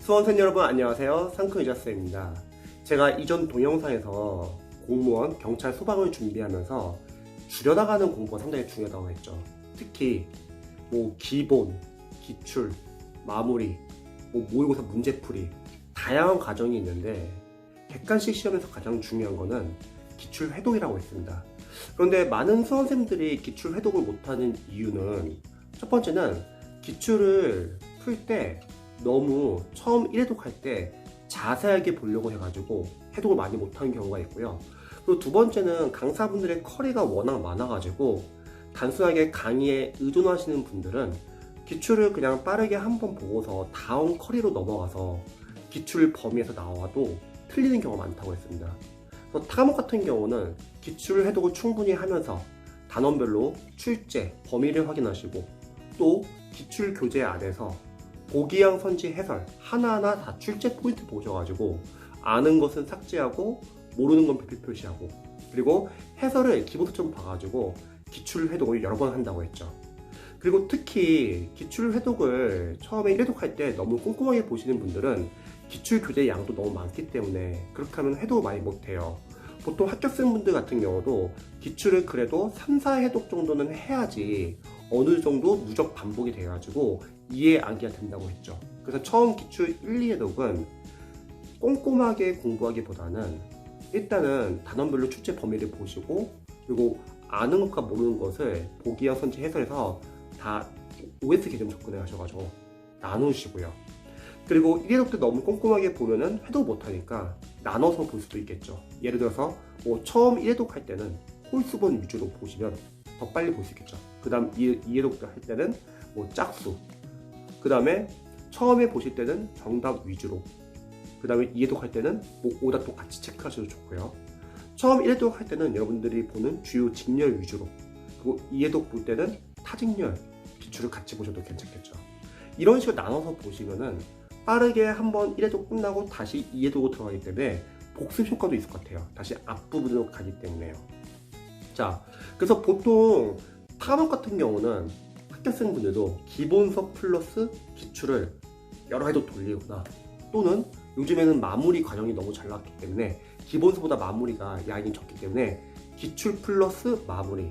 수험생 여러분 안녕하세요. 상큼 이자쌤입니다. 제가 이전 동영상에서 공무원, 경찰, 소방을 준비하면서 줄여나가는 공부가 상당히 중요하다고 했죠. 특히 기본, 기출, 마무리, 모의고사 문제풀이 다양한 과정이 있는데 객관식 시험에서 가장 중요한 거는 기출 회독이라고 했습니다. 그런데 많은 수험생들이 기출 회독을 못하는 이유는 첫 번째는 기출을 풀 때 너무 처음 1회독 할 때 자세하게 보려고 해가지고 해독을 많이 못하는 경우가 있고요. 그리고 두 번째는 강사분들의 커리가 워낙 많아가지고 단순하게 강의에 의존하시는 분들은 기출을 그냥 빠르게 한번 보고서 다음 커리로 넘어가서 기출 범위에서 나와도 틀리는 경우가 많다고 했습니다. 그래서 타과목 같은 경우는 기출 해독을 충분히 하면서 단원별로 출제, 범위를 확인하시고 또 기출 교재 안에서 보기양 선지 해설 하나하나 다 출제 포인트 보셔가지고 아는 것은 삭제하고 모르는 건 별표 표시하고 그리고 해설을 기본서점 봐가지고 기출 회독을 여러 번 한다고 했죠. 그리고 특히 기출 회독을 처음에 1회독 할 때 너무 꼼꼼하게 보시는 분들은 기출 교재 양도 너무 많기 때문에 그렇게 하면 회독을 많이 못해요. 보통 합격생분들 같은 경우도 기출을 그래도 3, 4회독 정도는 해야지 어느 정도 누적 반복이 돼가지고 이해하기가 된다고 했죠. 그래서 처음 기출 1, 2회독은 꼼꼼하게 공부하기보다는 일단은 단원별로 출제 범위를 보시고 그리고 아는 것과 모르는 것을 보기와 선지 해설해서 다 OS 개념 접근을 하셔가지고 나누시고요. 그리고 1회독 때 너무 꼼꼼하게 보면은 회독 못하니까 나눠서 볼 수도 있겠죠. 예를 들어서 처음 1회독 할 때는 홀수본 위주로 보시면 더 빨리 볼 수 있겠죠. 그 다음 2회독 할 때는 짝수, 그 다음에 처음에 보실 때는 정답 위주로, 그 다음에 2회독 할 때는 오답도 같이 체크하셔도 좋고요. 처음 1회독 할 때는 여러분들이 보는 주요 직렬 위주로, 그리고 2회독 볼 때는 타직렬 기출을 같이 보셔도 괜찮겠죠. 이런 식으로 나눠서 보시면은 빠르게 한번 1회독 끝나고 다시 2회독으로 들어가기 때문에 복습 효과도 있을 것 같아요. 다시 앞부분으로 가기 때문에요. 자, 그래서 보통 타과목 같은 경우는 합격생분들도 기본서 플러스 기출을 여러 회독 돌리거나 또는 요즘에는 마무리 과정이 너무 잘 나왔기 때문에 기본서보다 마무리가 양이 적기 때문에 기출 플러스 마무리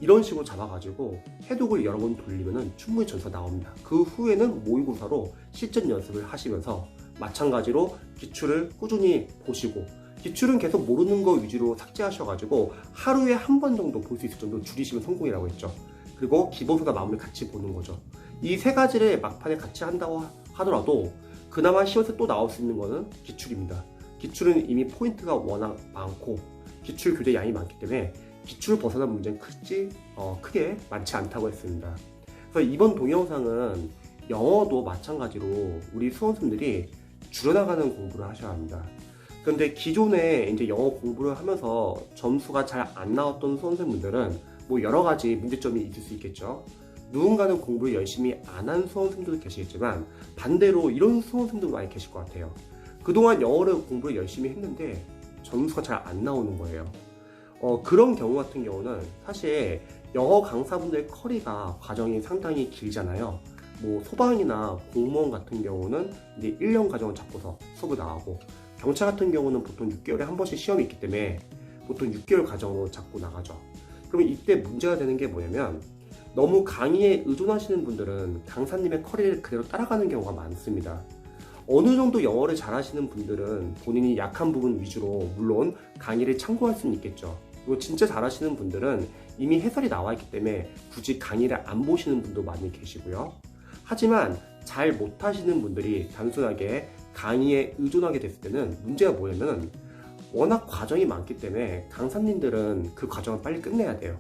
이런 식으로 잡아가지고 해독을 여러 번 돌리면 충분히 점수가 나옵니다. 그 후에는 모의고사로 실전 연습을 하시면서 마찬가지로 기출을 꾸준히 보시고 기출은 계속 모르는 거 위주로 삭제하셔가지고 하루에 한 번 정도 볼 수 있을 정도 줄이시면 성공이라고 했죠. 그리고 기본서나 마무리 같이 보는 거죠. 이 세 가지를 막판에 같이 한다고 하더라도 그나마 시험에서 또 나올 수 있는 거는 기출입니다. 기출은 이미 포인트가 워낙 많고 기출 교재 양이 많기 때문에 기출 벗어난 문제는 크게 많지 않다고 했습니다. 그래서 이번 동영상은 영어도 마찬가지로 우리 수험생들이 줄여나가는 공부를 하셔야 합니다. 그런데 기존에 이제 영어 공부를 하면서 점수가 잘 안 나왔던 수험생분들은 여러 가지 문제점이 있을 수 있겠죠. 누군가는 공부를 열심히 안 한 수험생들도 계시겠지만 반대로 이런 수험생들도 많이 계실 것 같아요. 그동안 영어를 공부를 열심히 했는데 점수가 잘 안 나오는 거예요. 그런 경우 같은 경우는 사실 영어 강사분들의 커리가 과정이 상당히 길잖아요. 소방이나 공무원 같은 경우는 이제 1년 과정을 잡고서 수업을 나가고 경찰 같은 경우는 보통 6개월에 한 번씩 시험이 있기 때문에 보통 6개월 과정으로 잡고 나가죠. 그러면 이때 문제가 되는 게 뭐냐면 너무 강의에 의존하시는 분들은 강사님의 커리를 그대로 따라가는 경우가 많습니다. 어느 정도 영어를 잘하시는 분들은 본인이 약한 부분 위주로 물론 강의를 참고할 수는 있겠죠. 그리고 진짜 잘하시는 분들은 이미 해설이 나와 있기 때문에 굳이 강의를 안 보시는 분도 많이 계시고요. 하지만 잘 못하시는 분들이 단순하게 강의에 의존하게 됐을 때는 문제가 뭐냐면 워낙 과정이 많기 때문에 강사님들은 그 과정을 빨리 끝내야 돼요.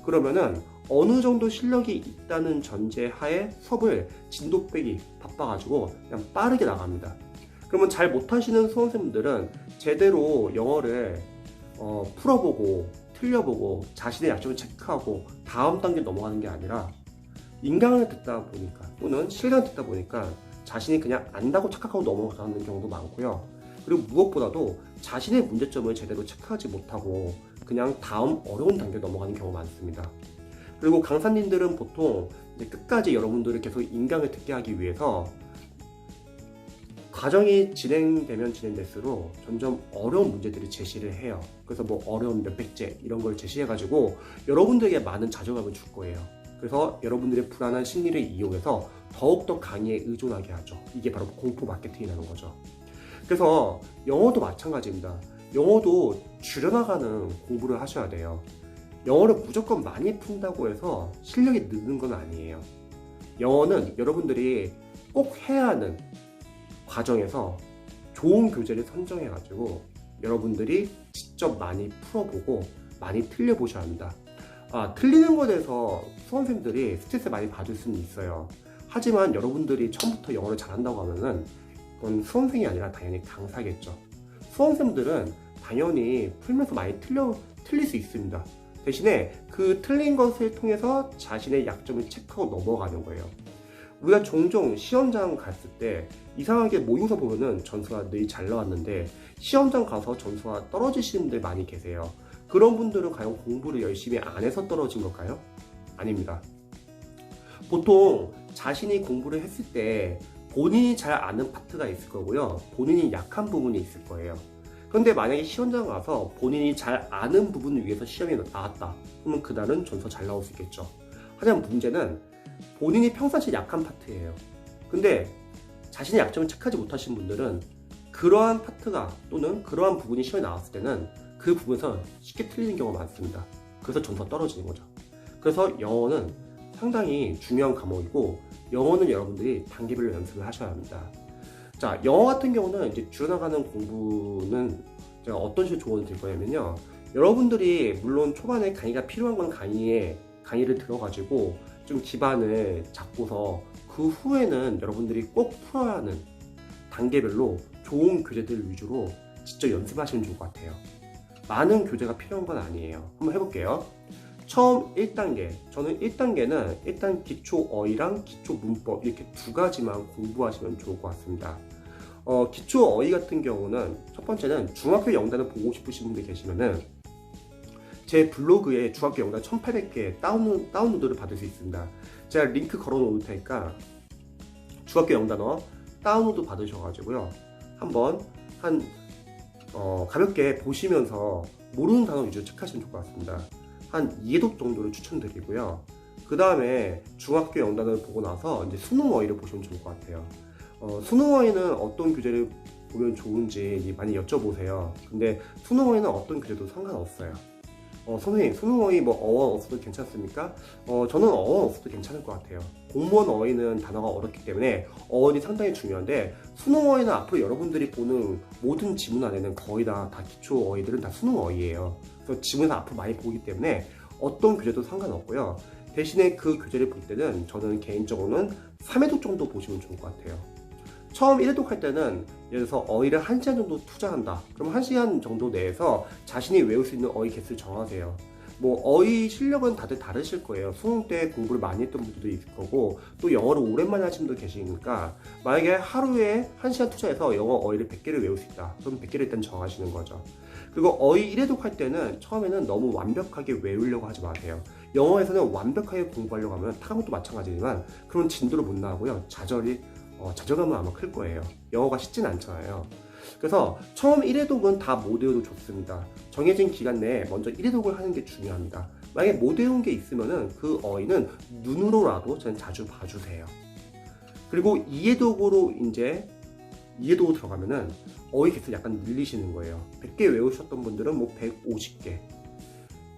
그러면은 어느 정도 실력이 있다는 전제하에 수업을 진도 빼기 바빠가지고 그냥 빠르게 나갑니다. 그러면 잘 못하시는 수험생분들은 제대로 영어를 풀어보고 틀려보고 자신의 약점을 체크하고 다음 단계 넘어가는 게 아니라 인강을 듣다 보니까 또는 실강을 듣다 보니까 자신이 그냥 안다고 착각하고 넘어가는 경우도 많고요. 그리고 무엇보다도 자신의 문제점을 제대로 체크하지 못하고 그냥 다음 어려운 단계로 넘어가는 경우가 많습니다. 그리고 강사님들은 보통 이제 끝까지 여러분들을 계속 인강을 듣게 하기 위해서 과정이 진행되면 진행될수록 점점 어려운 문제들을 제시를 해요. 그래서 뭐 어려운 몇백제 이런 걸 제시해가지고 여러분들에게 많은 자존감을 줄 거예요. 그래서 여러분들의 불안한 심리를 이용해서 더욱더 강의에 의존하게 하죠. 이게 바로 공포 마케팅이라는 거죠. 그래서 영어도 마찬가지입니다. 영어도 줄여나가는 공부를 하셔야 돼요. 영어를 무조건 많이 푼다고 해서 실력이 느는 건 아니에요. 영어는 여러분들이 꼭 해야 하는 과정에서 좋은 교재를 선정해가지고 여러분들이 직접 많이 풀어보고 많이 틀려보셔야 합니다. 틀리는 것에 대해서 수험생들이 스트레스 많이 받을 수는 있어요. 하지만 여러분들이 처음부터 영어를 잘한다고 하면은 그건 수험생이 아니라 당연히 강사겠죠. 수험생들은 당연히 풀면서 많이 틀릴 수 있습니다. 대신에 그 틀린 것을 통해서 자신의 약점을 체크하고 넘어가는 거예요. 우리가 종종 시험장 갔을 때 이상하게 모의고사 보면은 점수가 늘 잘 나왔는데 시험장 가서 점수가 떨어지시는 분들 많이 계세요. 그런 분들은 과연 공부를 열심히 안 해서 떨어진 걸까요? 아닙니다. 보통 자신이 공부를 했을 때 본인이 잘 아는 파트가 있을 거고요. 본인이 약한 부분이 있을 거예요. 그런데 만약에 시험장 가서 본인이 잘 아는 부분을 위해서 시험에 나왔다. 그러면 그날은 점수가 잘 나올 수 있겠죠. 하지만 문제는 본인이 평상시 약한 파트예요. 근데 자신의 약점을 체크하지 못하신 분들은 그러한 파트가 또는 그러한 부분이 시험에 나왔을 때는 그 부분에서 쉽게 틀리는 경우가 많습니다. 그래서 점수가 떨어지는 거죠. 그래서 영어는 상당히 중요한 과목이고 영어는 여러분들이 단계별로 연습을 하셔야 합니다. 자, 영어 같은 경우는 이제 줄여나가는 공부는 제가 어떤 식으로 조언을 드릴 거냐면요. 여러분들이 물론 초반에 강의가 필요한 건 강의를 들어가지고 좀 기반을 잡고서 그 후에는 여러분들이 꼭 풀어야 하는 단계별로 좋은 교재들 위주로 직접 연습하시면 좋을 것 같아요. 많은 교재가 필요한 건 아니에요. 한번 해볼게요. 처음 1단계, 저는 1단계는 일단 기초 어휘랑 기초 문법 이렇게 두 가지만 공부하시면 좋을 것 같습니다. 기초 어휘 같은 경우는 첫 번째는 중학교 영단을 보고 싶으신 분들 계시면은 제 블로그에 중학교 영단 1800개 다운로드를 받을 수 있습니다. 제가 링크 걸어 놓을 테니까 중학교 영단어 다운로드 받으셔가지고요. 한번 가볍게 보시면서 모르는 단어 위주로 체크하시면 좋을 것 같습니다. 한 2회독 정도를 추천드리고요. 그 다음에 중학교 영단을 보고 나서 이제 수능 어휘를 보시면 좋을 것 같아요. 수능 어휘는 어떤 교재를 보면 좋은지 많이 여쭤보세요. 근데 수능 어휘는 어떤 교재도 상관없어요. 선생님, 수능 어휘 뭐 어원 없어도 괜찮습니까? 저는 어원 없어도 괜찮을 것 같아요. 공무원 어휘는 단어가 어렵기 때문에 어원이 상당히 중요한데 수능 어휘는 앞으로 여러분들이 보는 모든 지문 안에는 거의 다 기초 어휘들은 다 수능 어휘예요. 그래서 지문에서 앞으로 많이 보기 때문에 어떤 교재도 상관없고요. 대신에 그 교재를 볼 때는 저는 개인적으로는 3회독 정도 보시면 좋을 것 같아요. 처음 1회독 할 때는 예를 들어서 어휘를 1시간 정도 투자한다. 그럼 1시간 정도 내에서 자신이 외울 수 있는 어휘 개수를 정하세요. 뭐 어휘 실력은 다들 다르실 거예요. 수능 때 공부를 많이 했던 분들도 있을 거고 또 영어를 오랜만에 하신 분도 계시니까 만약에 하루에 1시간 투자해서 영어 어휘를 100개를 외울 수 있다. 그럼 100개를 일단 정하시는 거죠. 그리고 어휘 1회독 할 때는 처음에는 너무 완벽하게 외우려고 하지 마세요. 영어에서는 완벽하게 공부하려고 하면 타국도 마찬가지지만 그런 진도를 못 나가고요. 좌절감은 아마 클 거예요. 영어가 쉽진 않잖아요. 그래서 처음 1회독은 다 못 외워도 좋습니다. 정해진 기간 내에 먼저 1회독을 하는 게 중요합니다. 만약에 못 외운 게 있으면은 그 어휘는 눈으로라도 저는 자주 봐주세요. 그리고 2회독으로 들어가면은 어휘 개수 약간 늘리시는 거예요. 100개 외우셨던 분들은 뭐 150개.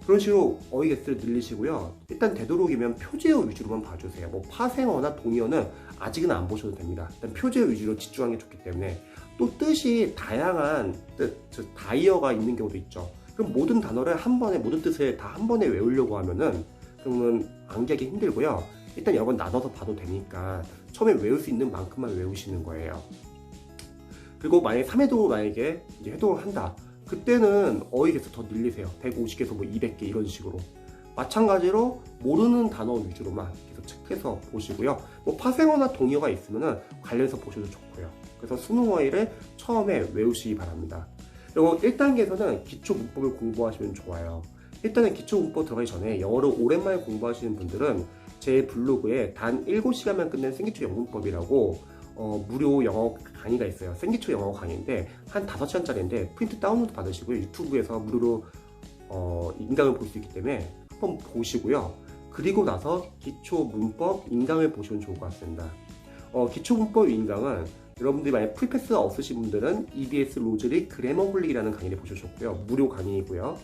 그런 식으로 어휘 개수를 늘리시고요. 일단 되도록이면 표제어 위주로만 봐주세요. 뭐 파생어나 동의어는 아직은 안 보셔도 됩니다. 일단 표제어 위주로 집중하는 게 좋기 때문에 또 뜻이 다양한 뜻, 즉 다이어가 있는 경우도 있죠. 그럼 모든 단어를 모든 뜻을 다 한 번에 외우려고 하면은 그러면 암기하기 힘들고요. 일단 여러 번 나눠서 봐도 되니까 처음에 외울 수 있는 만큼만 외우시는 거예요. 그리고 만약에 3회독을 이제 회독을 한다. 그때는 어휘 개수 더 늘리세요. 150개에서 뭐 200개 이런 식으로. 마찬가지로 모르는 단어 위주로만 계속 체크해서 보시고요. 뭐 파생어나 동의어가 있으면 관련해서 보셔도 좋고요. 그래서 수능 어휘를 처음에 외우시기 바랍니다. 그리고 1단계에서는 기초 문법을 공부하시면 좋아요. 일단은 기초 문법 들어가기 전에 영어를 오랜만에 공부하시는 분들은 제 블로그에 단 7시간만 끝낸 생기초 영문법이라고 무료 영어 강의가 있어요. 생기초 영어 강의인데 한 5시간짜리인데 프린트 다운로드 받으시고요. 유튜브에서 무료로 인강을 볼 수 있기 때문에 한번 보시고요. 그리고 나서 기초 문법 인강을 보시면 좋을 것 같습니다. 기초 문법 인강은 여러분들이 만약 풀패스가 없으신 분들은 EBS 로즈리 그래머블릭이라는 강의를 보셔도 무료 강의이고요.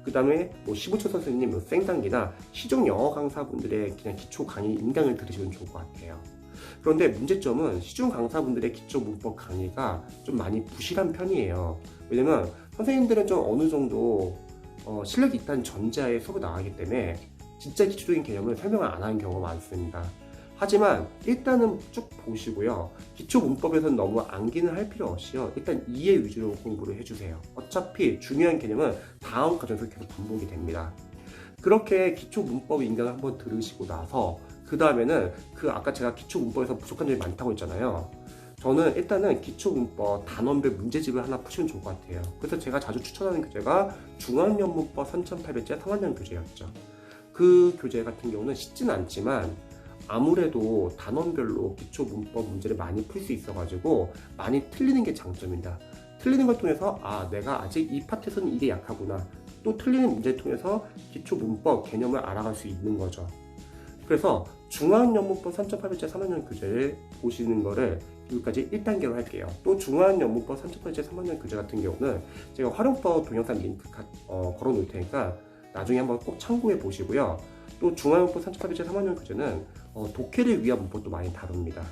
그 다음에 시부초 선생님 생단기나 시중 영어 강사분들의 그냥 기초 강의 인강을 들으시면 좋을 것 같아요. 그런데 문제점은 시중 강사분들의 기초 문법 강의가 좀 많이 부실한 편이에요. 왜냐면 선생님들은 좀 어느 정도 실력이 있다는 전제하에 수업을 나가기 때문에 진짜 기초적인 개념을 설명을 안 하는 경우가 많습니다. 하지만 일단은 쭉 보시고요. 기초 문법에서는 너무 암기는 할 필요 없이요. 일단 이해 위주로 공부를 해주세요. 어차피 중요한 개념은 다음 과정에서 계속 반복이 됩니다. 그렇게 기초 문법 인강을 한번 들으시고 나서 그 다음에는 아까 제가 기초 문법에서 부족한 점이 많다고 했잖아요. 저는 일단은 기초 문법 단원별 문제집을 하나 푸시면 좋을 것 같아요. 그래서 제가 자주 추천하는 교재가 중앙연문법 3800제 3학년 교재였죠. 그 교재 같은 경우는 쉽지는 않지만 아무래도 단원별로 기초 문법 문제를 많이 풀 수 있어가지고 많이 틀리는 게 장점입니다. 틀리는 걸 통해서 내가 아직 이 파트에서는 이게 약하구나. 또 틀리는 문제를 통해서 기초 문법 개념을 알아갈 수 있는 거죠. 그래서 중앙연문법 3800제 3학년 교재를 보시는 거를 여기까지 1단계로 할게요. 또 중앙연문법 3800제 3학년 교재 같은 경우는 제가 활용법 동영상 링크 걸어 놓을 테니까 나중에 한번 꼭 참고해 보시고요. 또 중앙연문법 3800제 3학년 교재는 독해를 위한 문법도 많이 다룹니다.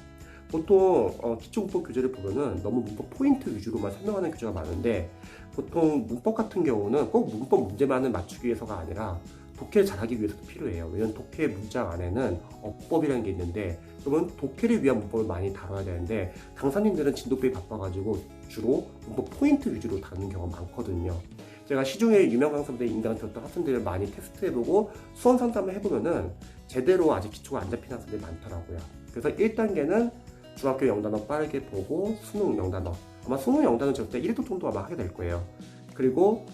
보통 기초 문법 교재를 보면은 너무 문법 포인트 위주로만 설명하는 교재가 많은데 보통 문법 같은 경우는 꼭 문법 문제만을 맞추기 위해서가 아니라 독해를 잘하기 위해서도 필요해요. 왜냐면 독해 문장 안에는 어법이라는 게 있는데 그러면 독해를 위한 문법을 많이 다뤄야 되는데 강사님들은 진도법이 바빠가지고 주로 문법 포인트 위주로 다루는 경우가 많거든요. 제가 시중에 유명 강사분들 인강 들었던 학생들을 많이 테스트해보고 수험 상담을 해보면은 제대로 아직 기초가 안 잡힌 학생들이 많더라고요. 그래서 1단계는 중학교 영단어 빠르게 보고 수능 영단어, 아마 수능 영단어 적을 때 1도 정도 아마 하게 될 거예요. 그리고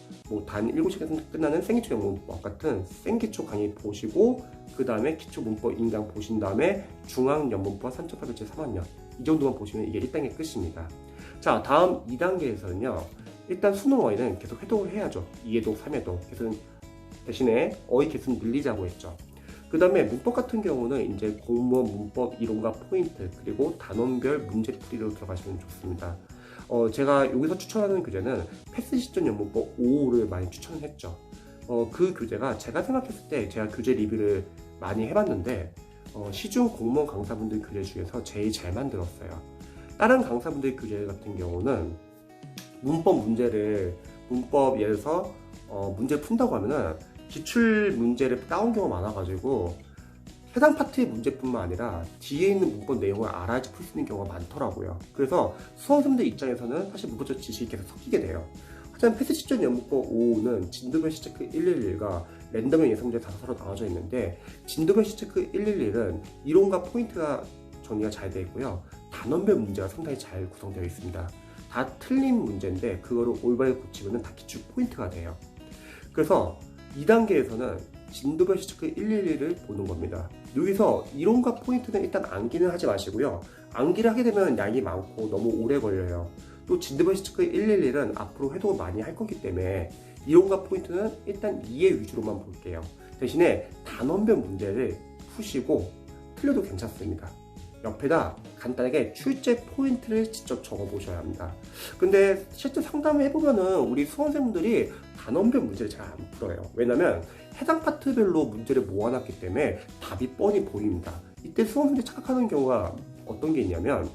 단 7시간에서 끝나는 생기초 영문법 같은 생기초 강의 보시고 그 다음에 기초 문법 인강 보신 다음에 중앙연문법 3800제 3학년 이 정도만 보시면 이게 1단계 끝입니다. 자, 다음 2단계에서는요. 일단 수능 어휘는 계속 회독을 해야죠. 2회독, 3회독. 대신에 어휘 개수는 늘리자고 했죠. 그 다음에 문법 같은 경우는 이제 공무원 문법 이론과 포인트 그리고 단원별 문제풀이로 들어가시면 좋습니다. 제가 여기서 추천하는 교재는 패스 시전 연문법 5를 많이 추천을 했죠. 그 교재가 제가 생각했을 때 제가 교재 리뷰를 많이 해봤는데 시중 공무원 강사분들 교재 중에서 제일 잘 만들었어요. 다른 강사분들 교재 같은 경우는 문법 문제를 예를 들어서 문제를 푼다고 하면은 기출 문제를 따온 경우가 많아가지고 해당 파트의 문제뿐만 아니라 뒤에 있는 문법 내용을 알아야지 풀 수 있는 경우가 많더라고요. 그래서 수험생들 입장에서는 사실 문법적 지식이 계속 섞이게 돼요. 하지만 패스 시전 연문법 5는 진도별 시체크 111과 랜덤형 예상문제 5서로 나눠져 있는데 진도별 시체크 111은 이론과 포인트가 정리가 잘 되어 있고요. 단원별 문제가 상당히 잘 구성되어 있습니다. 다 틀린 문제인데 그거를 올바르게 고치면 다 기출 포인트가 돼요. 그래서 2단계에서는 진도별 시체크 111을 보는 겁니다. 여기서 이론과 포인트는 일단 암기는 하지 마시고요. 암기를 하게 되면 양이 많고 너무 오래 걸려요. 또 진도별 시체크 111은 앞으로 회독을 많이 할 거기 때문에 이론과 포인트는 일단 이해 위주로만 볼게요. 대신에 단원별 문제를 푸시고 틀려도 괜찮습니다. 옆에다 간단하게 출제 포인트를 직접 적어 보셔야 합니다. 근데 실제 상담을 해보면은 우리 수험생분들이 단원별 문제를 잘 안 풀어요. 왜냐면 해당 파트별로 문제를 모아놨기 때문에 답이 뻔히 보입니다. 이때 수험생들이 착각하는 경우가 어떤 게 있냐면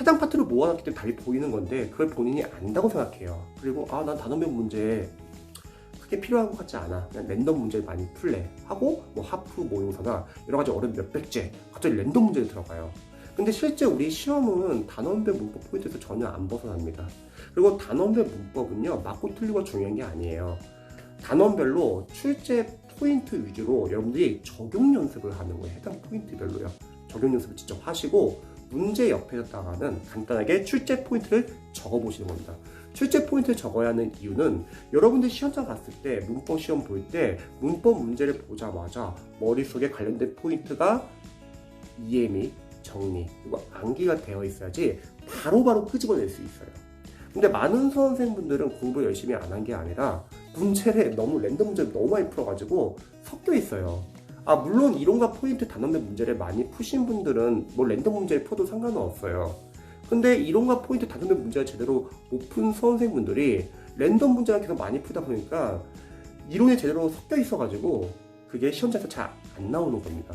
해당 파트를 모아놨기 때문에 답이 보이는 건데 그걸 본인이 안다고 생각해요. 그리고 난 단원별 문제 크게 필요한 것 같지 않아. 그냥 랜덤 문제를 많이 풀래 하고 하프 모의고사나 여러 가지 어려운 몇백제 갑자기 랜덤 문제를 들어가요. 근데 실제 우리 시험은 단원별 문법 포인트에서 전혀 안 벗어납니다. 그리고 단원별 문법은요 맞고 틀리고 중요한 게 아니에요. 단원별로 출제 포인트 위주로 여러분들이 적용 연습을 하는 거예요. 해당 포인트별로요. 적용 연습을 직접 하시고 문제 옆에다가는 간단하게 출제 포인트를 적어 보시는 겁니다. 출제 포인트를 적어야 하는 이유는 여러분들 시험장 갔을 때 문법 시험 볼 때 문법 문제를 보자마자 머릿속에 관련된 포인트가 이해 및 정리 그리고 암기가 되어 있어야지 바로바로 끄집어낼 수 있어요. 근데 많은 수험생분들은 공부 열심히 안 한 게 아니라 문제를 너무 랜덤 문제를 너무 많이 풀어가지고 섞여 있어요. 물론 이론과 포인트 단원별 문제를 많이 푸신 분들은 뭐 랜덤 문제를 풀어도 상관은 없어요. 근데 이론과 포인트 단원별 문제를 제대로 못 푼 수험생분들이 랜덤 문제를 계속 많이 풀다 보니까 이론이 제대로 섞여 있어가지고 그게 시험장에서 잘 안 나오는 겁니다.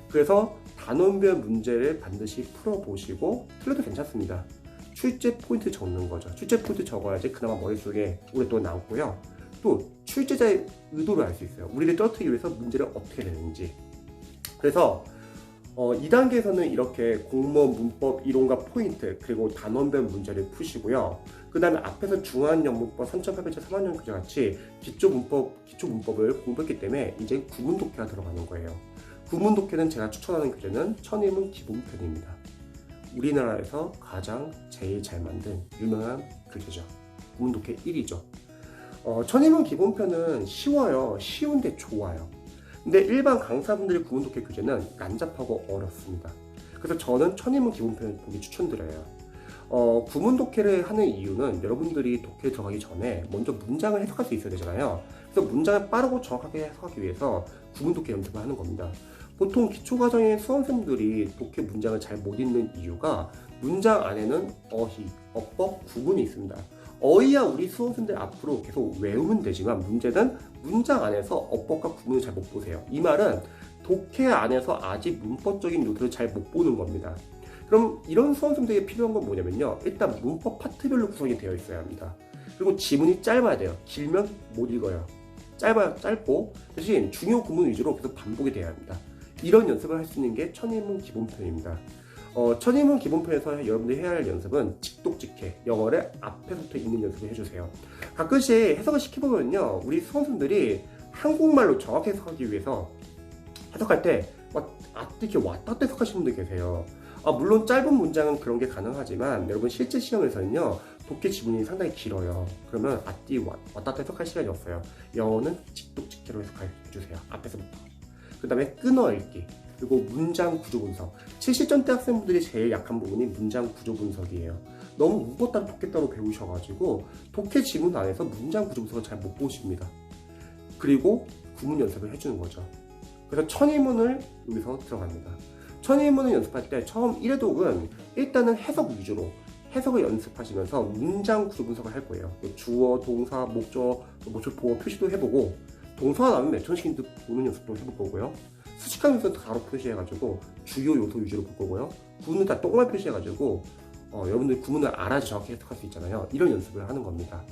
그래서 단원별 문제를 반드시 풀어보시고 틀려도 괜찮습니다. 출제 포인트 적는 거죠. 출제 포인트 적어야지 그나마 머릿속에 오랫동안 남고요. 또 출제자의 의도를 알 수 있어요. 우리를 떨어뜨리기 위해서 문제를 어떻게 내는지. 그래서 2단계에서는 이렇게 공무원 문법 이론과 포인트 그리고 단원별 문제를 푸시고요. 그 다음에 앞에서 중앙영문법 3.8배차 3학년 교재 같이 기초 문법을 공부했기 때문에 이제 구문 독해가 들어가는 거예요. 구문 독해는 제가 추천하는 교재는 천인문 기본편입니다. 우리나라에서 가장 제일 잘 만든 유명한 교재죠. 구문 독해 1위죠. 천인문 기본편은 쉬워요. 쉬운데 좋아요. 근데 일반 강사분들의 구문 독해 교재는 난잡하고 어렵습니다. 그래서 저는 천인문 기본편을 보기 추천드려요. 구문 독해를 하는 이유는 여러분들이 독해에 들어가기 전에 먼저 문장을 해석할 수 있어야 되잖아요. 그래서 문장을 빠르고 정확하게 해석하기 위해서 구문 독해 연습을 하는 겁니다. 보통 기초과정의 수험생들이 독해 문장을 잘 못 읽는 이유가 문장 안에는 어휘, 어법, 구문이 있습니다. 어휘야 우리 수험생들 앞으로 계속 외우면 되지만 문제는 문장 안에서 어법과 구문을 잘 못 보세요. 이 말은 독해 안에서 아직 문법적인 요소를 잘 못 보는 겁니다. 그럼 이런 수험생들에게 필요한 건 뭐냐면요. 일단 문법 파트별로 구성이 되어 있어야 합니다. 그리고 지문이 짧아야 돼요. 길면 못 읽어요. 짧고 대신 중요 구문 위주로 계속 반복이 돼야 합니다. 이런 연습을 할 수 있는 게 천인문 기본편입니다. 천인문 기본편에서 여러분들이 해야 할 연습은 직독직해, 영어를 앞에서부터 읽는 연습을 해주세요. 가끔씩 해석을 시켜보면요, 우리 수험생들이 한국말로 정확히 해석하기 위해서 해석할 때 이렇게 왔다 갔다 해석하시는 분들 계세요. 물론 짧은 문장은 그런 게 가능하지만 여러분 실제 시험에서는요, 독해 지문이 상당히 길어요. 그러면 왔다 갔다 해석할 시간이 없어요. 영어는 직독직해로 해석해주세요. 앞에서부터. 그 다음에 끊어읽기, 그리고 문장 구조 분석. 70점대 학생분들이 제일 약한 부분이 문장 구조 분석이에요. 너무 문법 따로 독해 따로 배우셔가지고 독해 지문 안에서 문장 구조 분석을 잘 못 보십니다. 그리고 구문 연습을 해주는 거죠. 그래서 천인문을 여기서 들어갑니다. 천인문을 연습할 때 처음 1회독은 일단은 해석 위주로 해석을 연습하시면서 문장 구조 분석을 할 거예요. 주어, 동사, 목적, 보어 표시도 해보고, 동사가 나오면 매천식인도 보는 연습도 해볼 거고요. 수식한 요소는 가로 표시해가지고 주요 요소 위주로 볼 거고요. 구문은 다 똥말 표시해가지고 여러분들이 구문을 알아야지 정확히 해석할 수 있잖아요. 이런 연습을 하는 겁니다.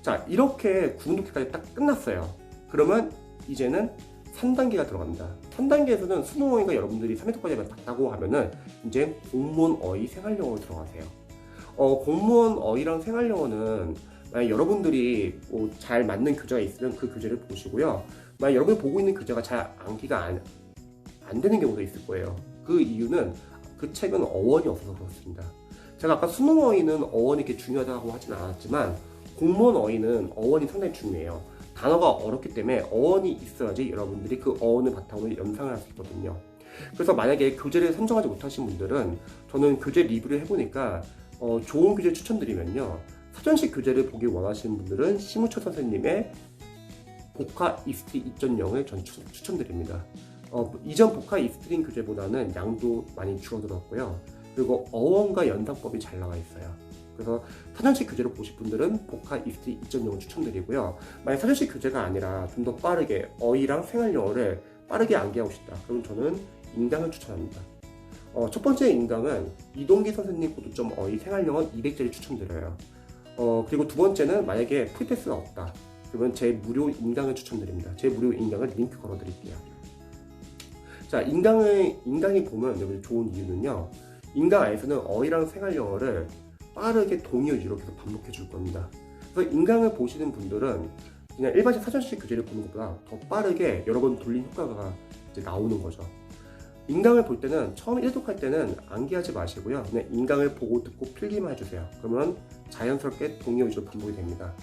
자, 이렇게 구문 독해까지 딱 끝났어요. 그러면 이제는 3단계가 들어갑니다. 3단계에서는 수능 어휘가 여러분들이 3회독까지 봤다고 하면은 이제 공무원 어휘 생활영어로 들어가세요. 공무원 어휘랑 생활영어는 만약 여러분들이 잘 맞는 교재가 있으면 그 교재를 보시고요. 만약 여러분이 보고 있는 교재가 잘 암기가 안 되는 경우도 있을 거예요. 그 이유는 그 책은 어원이 없어서 그렇습니다. 제가 아까 수능 어휘는 어원이 이렇게 중요하다고 하지는 않았지만 공무원 어휘는 어원이 상당히 중요해요. 단어가 어렵기 때문에 어원이 있어야지 여러분들이 그 어원을 바탕으로 연상을 할 수 있거든요. 그래서 만약에 교재를 선정하지 못하신 분들은 저는 교재 리뷰를 해보니까 좋은 교재 추천드리면요. 사전식 교재를 보기 원하시는 분들은 심우철 선생님의 복화 이스트리 2.0을 전 추천드립니다. 이전 복화 이스트리 교재보다는 양도 많이 줄어들었고요. 그리고 어원과 연상법이 잘 나와 있어요. 그래서 사전식 교재로 보실 분들은 복화 이스트리 2.0을 추천드리고요. 만약 사전식 교재가 아니라 좀 더 빠르게 어휘랑 생활영어를 빠르게 암기하고 싶다. 그럼 저는 인강을 추천합니다. 첫 번째 인강은 이동기 선생님 고득점 어휘 생활영어 200짜리 추천드려요. 그리고 두 번째는 만약에 풀테스트가 없다. 그러면 제 무료 인강을 추천드립니다. 제 무료 인강을 링크 걸어드릴게요. 자, 인강이 보면 여기 좋은 이유는요. 인강 안에서는 어휘랑 생활영어를 빠르게 동의 위주로 계속 반복해 줄 겁니다. 그래서 인강을 보시는 분들은 그냥 일반적 사전식 교재를 보는 것보다 더 빠르게 여러 번 돌린 효과가 이제 나오는 거죠. 인강을 볼 때는 처음 1독할 때는 암기하지 마시고요. 그냥 인강을 보고 듣고 필기만 해주세요. 그러면 자연스럽게 동의 위주로 반복이 됩니다.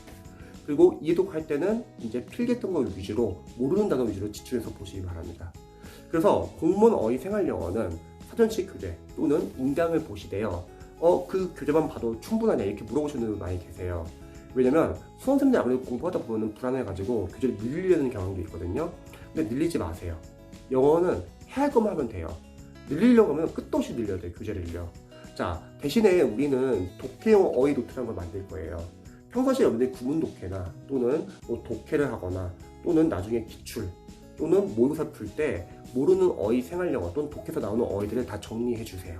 그리고 2독할 때는 이제 필기했던 거 위주로 모르는 단어 위주로 지출해서 보시기 바랍니다. 그래서 공무원 어휘 생활영어는 사전식 교재 또는 인강을 보시되요. 그 교재만 봐도 충분하냐 이렇게 물어보시는 분들 많이 계세요. 왜냐면 수험생들이 아무래도 공부하다 보면 불안해가지고 교재를 늘리려는 경향도 있거든요. 근데 늘리지 마세요. 영어는 해야 할 것만 하면 돼요. 늘리려고 하면 끝도 없이 늘려야 돼요. 교재를 늘려. 자, 대신에 우리는 독해용 어휘 노트라는 걸 만들 거예요. 평상시에 여러분들이 구문 독해나 또는 뭐 독해를 하거나 또는 나중에 기출 또는 모의고사 풀 때 모르는 어휘 생활영어 또는 독해에서 나오는 어휘들을 다 정리해 주세요.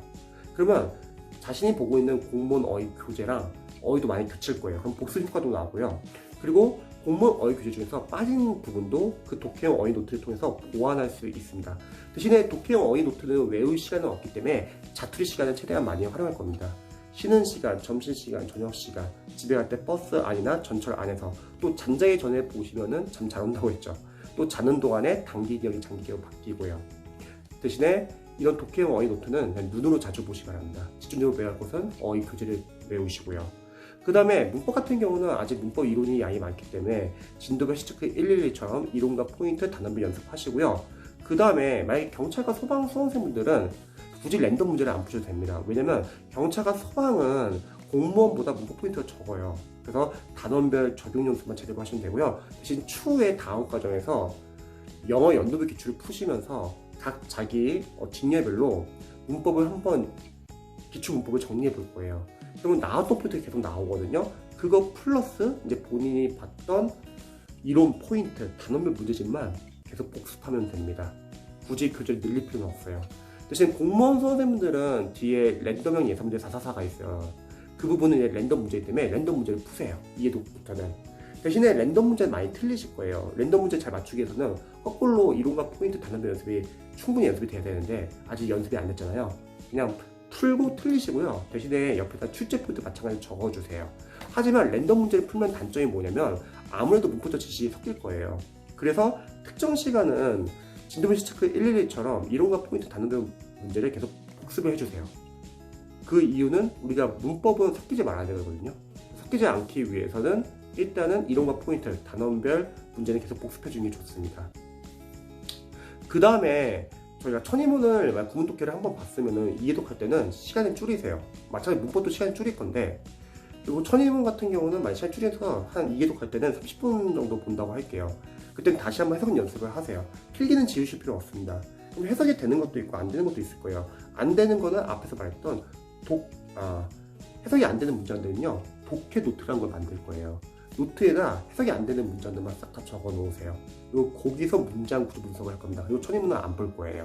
그러면 자신이 보고 있는 공무원 어휘 교재랑 어휘도 많이 겹칠 거예요. 그럼 복습 효과도 나오고요. 그리고 공무원 어휘 교재 중에서 빠진 부분도 그 독해용 어휘 노트를 통해서 보완할 수 있습니다. 대신에 독해용 어휘 노트는 외울 시간은 없기 때문에 자투리 시간을 최대한 많이 활용할 겁니다. 쉬는 시간, 점심시간, 저녁시간, 집에 갈 때 버스 안이나 전철 안에서 또 잠자기 전에 보시면은 잠 잘 온다고 했죠. 또 자는 동안에 단기 기억이 장기 기억으로 바뀌고요. 대신에 이런 독해용 어휘 노트는 그냥 눈으로 자주 보시기 바랍니다. 집중적으로 외울 것은 어휘 교재를 외우시고요. 그 다음에 문법 같은 경우는 아직 문법 이론이 양이 많기 때문에 진도별 시체크 111처럼 이론과 포인트, 단원별 연습하시고요. 그 다음에 만약에 경찰과 소방 수험생분들은 굳이 랜덤 문제를 안 푸셔도 됩니다. 왜냐면 경찰과 소방은 공무원보다 문법 포인트가 적어요. 그래서 단원별 적용 연습만 제대로 하시면 되고요. 대신 추후에 다음 과정에서 영어 연도별 기출을 푸시면서 각 자기 직렬별로 문법을 한번 기출 문법을 정리해 볼 거예요. 그러면 나왔던 포인트가 계속 나오거든요. 그거 플러스 이제 본인이 봤던 이론 포인트, 단원별 문제집만 계속 복습하면 됩니다. 굳이 교재를 늘릴 필요는 없어요. 대신 공무원 수험생분들은 뒤에 랜덤형 예상 문제 444가 있어요. 그 부분은 이제 랜덤 문제이기 때문에 랜덤 문제를 푸세요. 이해도부터는. 대신에 랜덤 문제는 많이 틀리실 거예요. 랜덤 문제 잘 맞추기 위해서는 거꾸로 이론과 포인트 단원별 연습이 충분히 연습이 돼야 되는데 아직 연습이 안 됐잖아요. 그냥 풀고 틀리시고요. 대신에 옆에다 출제 포인트 마찬가지로 적어주세요. 하지만 랜덤 문제를 풀면 단점이 뭐냐면 아무래도 문법적 지식이 섞일 거예요. 그래서 특정 시간은 진도별 시체크 111처럼 이론과 포인트 단원별 문제를 계속 복습을 해주세요. 그 이유는 우리가 문법은 섞이지 말아야 되거든요. 섞이지 않기 위해서는 일단은 이론과 포인트, 단원별 문제는 계속 복습해주는 게 좋습니다. 그 다음에 저희가 천인문을 구문 독해를 한번 봤으면은 이해독할 때는 시간을 줄이세요. 마찬가지로 문법도 시간을 줄일 건데, 그리고 천인문 같은 경우는 만약 시간 줄여서 한 이해독할 때는 30분 정도 본다고 할게요. 그때는 다시 한번 해석 연습을 하세요. 필기는 지우실 필요 없습니다. 그럼 해석이 되는 것도 있고 안 되는 것도 있을 거예요. 안 되는 거는 앞에서 말했던 해석이 안 되는 문장들은요, 독해 노트라는 걸 만들 거예요. 노트에다 해석이 안 되는 문장들만 싹 다 적어 놓으세요. 그리고 거기서 문장 구조 분석을 할 겁니다. 그리고 천인문은 안 볼 거예요.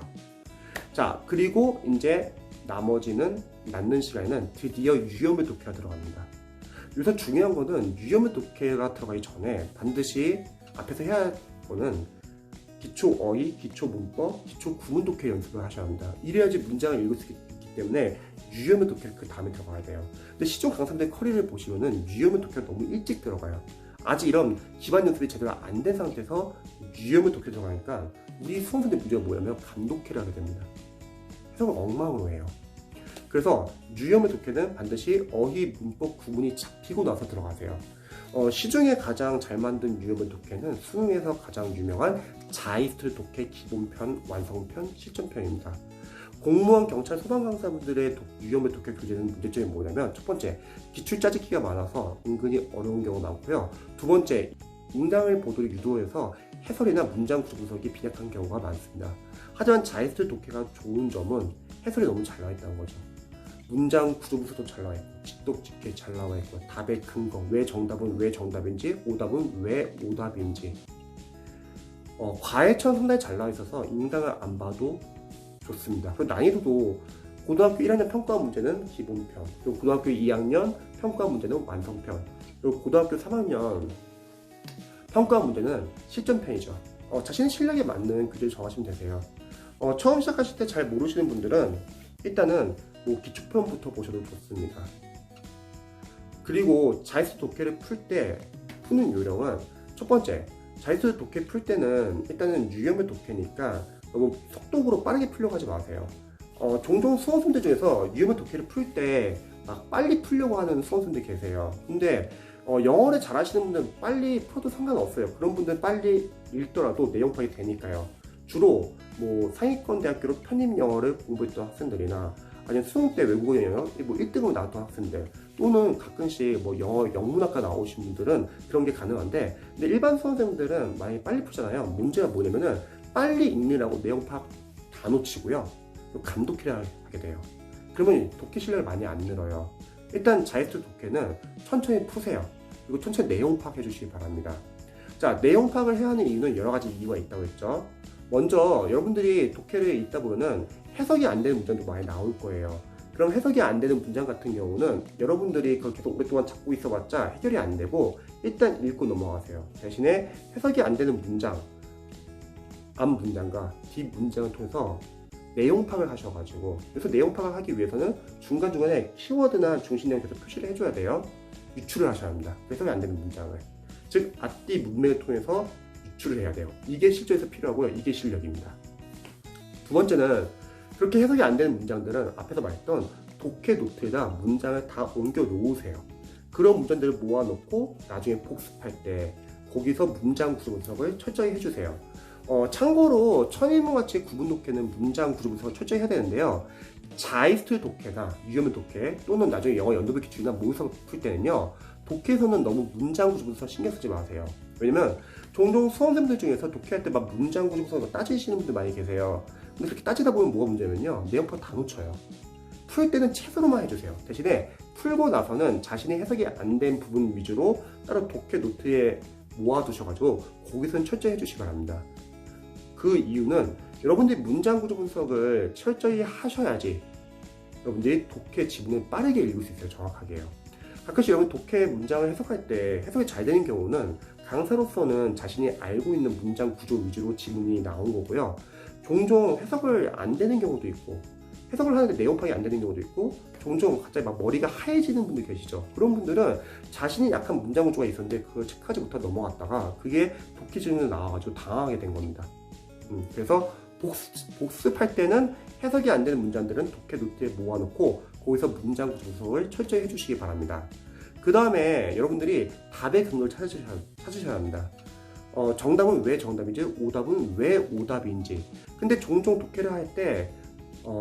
자, 그리고 이제 나머지는 남는 시간에는 드디어 유형별 독해가 들어갑니다. 여기서 중요한 거는 유형별 독해가 들어가기 전에 반드시 앞에서 해야 할 거는 기초 어휘, 기초 문법, 기초 구문 독해 연습을 하셔야 합니다. 이래야지 문장을 읽을 수 있기 때문에 유형별 독해를 그 다음에 들어가야 돼요. 근데 시중 강사들의 커리를 보시면은 유형별 독해가 너무 일찍 들어가요. 아직 이런 기반 연습이 제대로 안 된 상태에서 유형별 독해 들어가니까 우리 수험생들 문제가 뭐냐면 감독해를 하게 됩니다. 해석을 엉망으로 해요. 그래서 유형별 독해는 반드시 어휘, 문법, 구문이 잡히고 나서 들어가세요. 시중에 가장 잘 만든 유형별 독해는 수능에서 가장 유명한 자이스트 독해 기본편, 완성편, 실전편입니다. 공무원, 경찰, 소방 강사분들의 유형별 독해 교재는 문제점이 뭐냐면 첫 번째, 기출 짜집기가 많아서 은근히 어려운 경우가 많고요. 두 번째, 인강을 보도록 유도해서 해설이나 문장 구조 분석이 빈약한 경우가 많습니다. 하지만 자이스트 독해가 좋은 점은 해설이 너무 잘 나와 있다는 거죠. 문장 구조 분석도 잘 나와 있고, 직독, 직해 잘 나와 있고, 답의 근거, 왜 정답은 왜 정답인지, 오답은 왜 오답인지, 과외처럼 상당히 잘 나와 있어서 인강을 안 봐도 좋습니다. 그리고 난이도도 고등학교 1학년 평가 문제는 기본편, 그리고 고등학교 2학년 평가 문제는 완성편, 그리고 고등학교 3학년 평가 문제는 실전편이죠. 자신의 실력에 맞는 교재를 정하시면 되세요. 처음 시작하실 때 잘 모르시는 분들은 일단은 기초편부터 보셔도 좋습니다. 그리고 자이스트 독해를 풀 때 푸는 요령은 첫 번째, 자이스트 독해 풀 때는 일단은 유형별 독해니까 너무 속독으로 빠르게 풀려고 하지 마세요. 종종 수험생들 중에서 유형별 독해를 풀 때 막 빨리 풀려고 하는 수험생들 계세요. 근데 영어를 잘하시는 분들은 빨리 풀어도 상관없어요. 그런 분들은 빨리 읽더라도 내용 파악이 되니까요. 주로 상위권 대학교로 편입 영어를 공부했던 학생들이나 아니면 수능 때 외국어 영역 뭐 1등으로 나왔던 학생들, 또는 가끔씩 뭐 영어 영문학과 나오신 분들은 그런 게 가능한데, 근데 일반 수험생들은 많이 빨리 풀잖아요. 문제가 뭐냐면은 빨리 읽느라고 내용 파악 다 놓치고요, 또 감독해야 하게 돼요. 그러면 독해 실력이 많이 안 늘어요. 일단 자이스트 독해는 천천히 푸세요. 그리고 천천히 내용 파악해 주시기 바랍니다. 자, 내용 파악을 해야 하는 이유는 여러 가지 이유가 있다고 했죠. 먼저 여러분들이 독해를 읽다 보면은 해석이 안 되는 문장도 많이 나올 거예요. 그럼 해석이 안 되는 문장 같은 경우는 여러분들이 그걸 계속 오랫동안 잡고 있어봤자 해결이 안 되고 일단 읽고 넘어가세요. 대신에 해석이 안 되는 문장, 앞 문장과 뒷 문장을 통해서 내용 파악을 하셔가지고, 그래서 내용 파악을 하기 위해서는 중간중간에 키워드나 중심량 계속 표시를 해줘야 돼요. 유출을 하셔야 합니다. 해석이 안 되는 문장을. 즉, 앞뒤 문맥을 통해서 유출을 해야 돼요. 이게 실전에서 필요하고요. 이게 실력입니다. 두 번째는, 그렇게 해석이 안 되는 문장들은 앞에서 말했던 독해 노트에다 문장을 다 옮겨 놓으세요. 그런 문장들을 모아놓고 나중에 복습할 때 거기서 문장 구조 분석을 철저히 해주세요. 참고로 천인문같이 구분 독해는 문장 구조 분석을 철저히 해야 되는데요. 자이스트 독해나 유형별 독해, 또는 나중에 영어 연도별 기출이나 모의고사 풀 때는요, 독해에서는 너무 문장 구조 분석 신경 쓰지 마세요. 왜냐면 종종 수험생들 중에서 독해할 때 막 문장 구조 분석을 따지시는 분들 많이 계세요. 근데 그렇게 따지다 보면 뭐가 문제냐면요, 내용 파악 다 놓쳐요. 풀 때는 최소로만 해주세요. 대신에 풀고 나서는 자신의 해석이 안 된 부분 위주로 따로 독해 노트에 모아두셔가지고 거기서는 철저히 해주시기 바랍니다. 그 이유는 여러분들이 문장 구조 분석을 철저히 하셔야지 여러분들이 독해 지문을 빠르게 읽을 수 있어요. 정확하게요. 가끔씩 여러분 독해 문장을 해석할 때 해석이 잘 되는 경우는 강사로서는 자신이 알고 있는 문장 구조 위주로 지문이 나온 거고요. 종종 해석을 안 되는 경우도 있고, 해석을 하는데 내용 파악이 안 되는 경우도 있고, 종종 갑자기 막 머리가 하얘지는 분들 계시죠. 그런 분들은 자신이 약한 문장 구조가 있었는데 그걸 체크하지 못하고 넘어갔다가 그게 독해 지문에 나와가지고 당황하게 된 겁니다. 그래서 복습할 때는 해석이 안 되는 문장들은 독해 노트에 모아놓고 거기서 문장 분석을 철저히 해주시기 바랍니다. 그 다음에 여러분들이 답의 근거를 찾으셔야 합니다. 정답은 왜 정답인지, 오답은 왜 오답인지. 근데 종종 독해를 할 때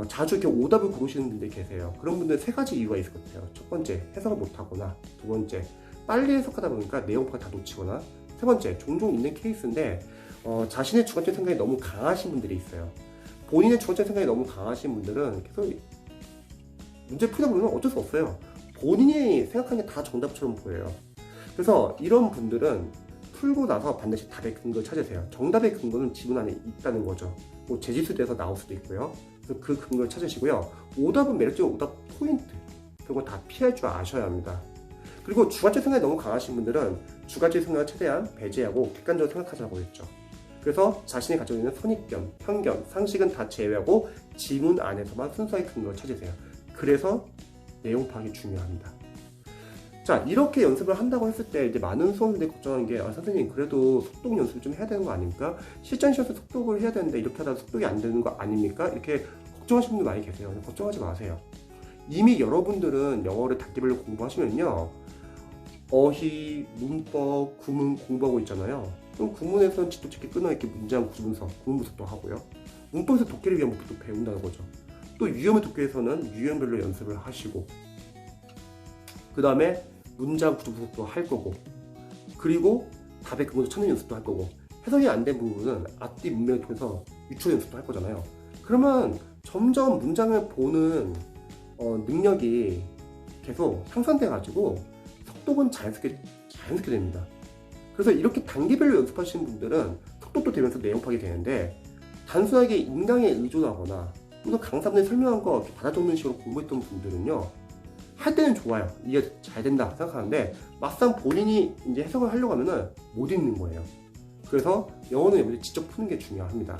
자주 이렇게 오답을 고르시는 분들이 계세요. 그런 분들은 세 가지 이유가 있을 것 같아요. 첫 번째, 해석을 못하거나, 두 번째, 빨리 해석하다 보니까 내용 파악을 다 놓치거나, 세 번째, 종종 있는 케이스인데 자신의 주관적 생각이 너무 강하신 분들이 있어요. 본인의 주관적 생각이 너무 강하신 분들은 계속 문제 풀다 보면 어쩔 수 없어요. 본인이 생각하는 게 다 정답처럼 보여요. 그래서 이런 분들은 풀고 나서 반드시 답의 근거를 찾으세요. 정답의 근거는 지문 안에 있다는 거죠. 뭐 제지수대에서 나올 수도 있고요. 그래서 그 근거를 찾으시고요. 오답은 매력적인 오답 포인트, 그거 다 피할 줄 아셔야 합니다. 그리고 주관적 생각이 너무 강하신 분들은 주관적 생각을 최대한 배제하고 객관적으로 생각하자고 했죠. 그래서 자신이 가지고 있는 선입견, 편견, 상식은 다 제외하고 지문 안에서만 순수하게 근거를 찾으세요. 그래서 내용 파악이 중요합니다. 자, 이렇게 연습을 한다고 했을 때 이제 많은 수험생들이 걱정하는 게, 선생님 그래도 속독 연습을 좀 해야 되는 거 아닙니까? 실전 시험에서 속독을 해야 되는데 이렇게 하다 속독이 안 되는 거 아닙니까? 이렇게 걱정하시는 분들 많이 계세요. 걱정하지 마세요. 이미 여러분들은 영어를 단계별로 공부하시면요, 어휘, 문법, 구문 공부하고 있잖아요. 그럼 구문에서는 지도찾기 끊어있기 문장 구조 분석, 구문 분석도 하고요. 문법에서 독해를 위한 문법도 배운다는 거죠. 또 유형의 독해에서는 유형별로 연습을 하시고, 그 다음에 문장 구조 분석도 할 거고, 그리고 답의 근거도 찾는 연습도 할 거고, 해석이 안 된 부분은 앞뒤 문맥을 통해서 유추 연습도 할 거잖아요. 그러면 점점 문장을 보는 능력이 계속 향상돼 가지고 속독은 자연스럽게 됩니다. 그래서 이렇게 단계별로 연습하시는 분들은 속독도 되면서 내용 파악이 되는데, 단순하게 인강에 의존하거나 또는 강사분들이 설명한 거 받아 적는 식으로 공부했던 분들은요, 할 때는 좋아요. 이게 잘 된다 생각하는데 막상 본인이 이제 해석을 하려고 하면은 못 읽는 거예요. 그래서 영어는 여러분들이 직접 푸는 게 중요합니다.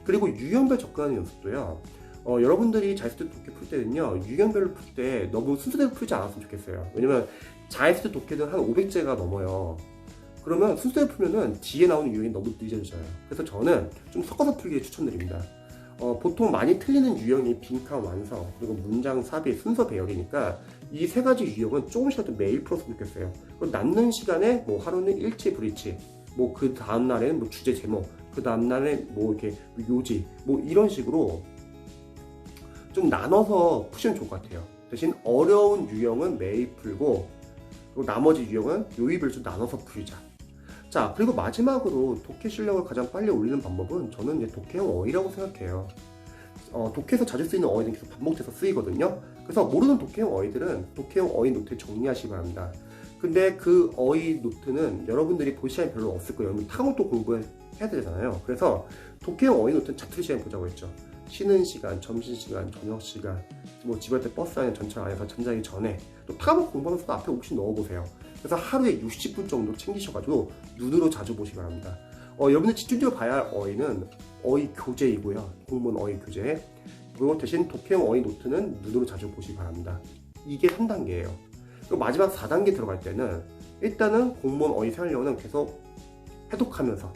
그리고 유형별 접근하는 연습도요, 여러분들이 자이스트 독해 풀 때는요, 유형별로 풀 때 너무 순서대로 풀지 않았으면 좋겠어요. 왜냐면 자이스트 독해는 한 500제가 넘어요. 그러면 순서대로 풀면은 뒤에 나오는 유형이 너무 늦어져요. 그래서 저는 좀 섞어서 풀기를 추천드립니다. 보통 많이 틀리는 유형이 빈칸 완성, 그리고 문장 삽입, 순서 배열이니까 이 세 가지 유형은 조금씩이라도 매일 풀었으면 좋겠어요. 그리고 남는 시간에 뭐 하루는 일치, 불일치, 뭐 그 다음날에는 뭐 주제 제목, 그 다음날에 뭐 이렇게 요지, 뭐 이런 식으로 좀 나눠서 푸시면 좋을 것 같아요. 대신 어려운 유형은 매일 풀고, 그리고 나머지 유형은 요일별로 좀 나눠서 풀자. 자, 그리고 마지막으로 독해 실력을 가장 빨리 올리는 방법은 저는 이제 독해형 어휘라고 생각해요. 독해에서 자주 쓰이는 어휘는 계속 반복돼서 쓰이거든요. 그래서 모르는 독해형 어휘들은 독해형 어휘 노트에 정리하시기 바랍니다. 근데 그 어휘 노트는 여러분들이 볼 시간이 별로 없을 거예요. 여러분 타고 또 공부해야 되잖아요. 그래서 독해형 어휘 노트는 자투리 시간 보자고 했죠. 쉬는 시간, 점심시간, 저녁시간, 뭐 집에 때 버스 안에 전철 안에서 잠자기 전에 또 타고 공부하면서 앞에 혹시 넣어보세요. 그래서 하루에 60분 정도 챙기셔가지고 눈으로 자주 보시기 바랍니다. 여러분들 집중적으로 봐야 할 어휘는 어휘 교재이고요. 공무원 어휘 교재. 그리고 대신 독해형 어휘 노트는 눈으로 자주 보시기 바랍니다. 이게 3단계예요. 그리고 마지막 4단계 들어갈 때는 일단은 공무원 어휘 생활용어는 계속 해독하면서